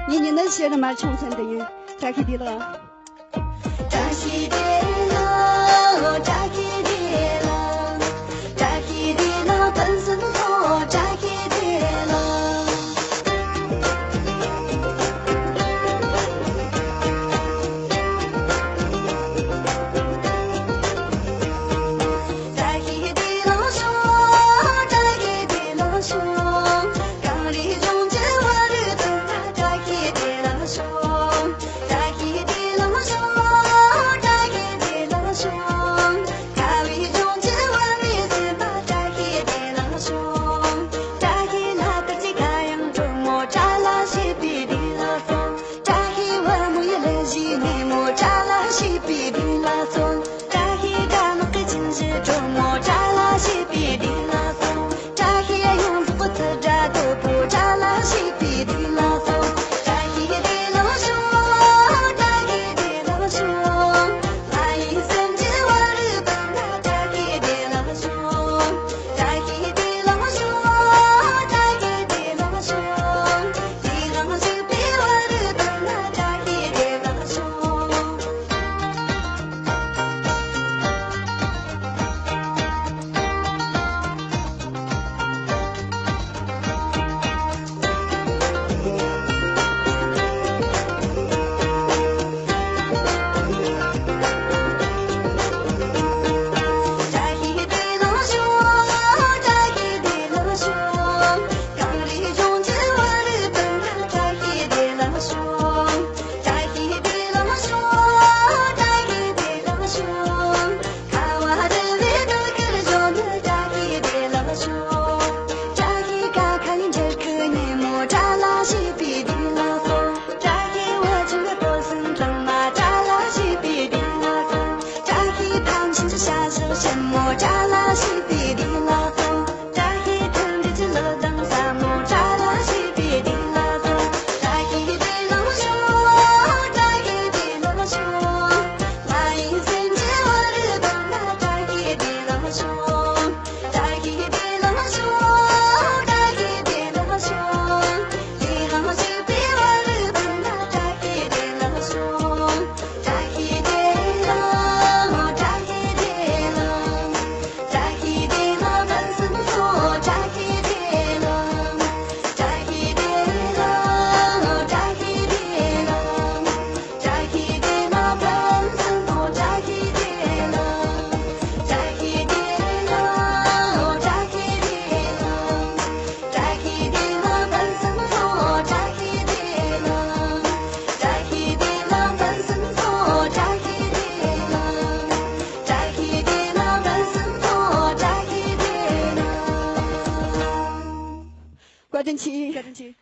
你那些人嘛，穷成的人，扎起的了，扎起的了，扎起的了，扎起的了，本身错，扎起的了。扎起的了说，扎起的了说，刚里中间我的灯啊，扎起的了说，扎起的了说，扎起的了说，咖喱中间我的灯啊，扎起的了说，扎起那个几开阳中莫扎拉西比的了说，扎起我木也来西你莫扎拉西比的了说，扎起干么个金是中莫扎拉西比的了说，扎起用不特扎都不扎拉西比的了说，扎起的了说，扎起的了说，那一生间我日本那扎起的了说，扎起的了说，扎起的了说，地上就比我日本那扎起的了说。扎起的了说，扎起的了说，刚里中间我日本那扎起的了说，扎起的了说，扎起的了说，看我的那个个中的扎起的了说，扎起嘎看你这个你莫扎拉西比的了说，扎起我这个多生怎么扎拉西比的了说，扎起旁亲自下手先莫扎拉西比的了说，扎起疼的这了当啥莫扎拉西比的了说，扎起的了说，扎起的了说，那一生间我日本那扎起的了说，扎起的了说，扎起的了说，地上就比我日本那扎起的了说，扎起的了，扎起的了，扎起的了，本身错，扎起的了，扎起的了，扎起的了，扎起的了，本身错，扎起的了，扎起的了，扎起的了，扎起的了，本身错，扎起的了，扎起的了，本身错，扎起的了，扎起的了，本身错，扎起的了。挂正气，挂正气。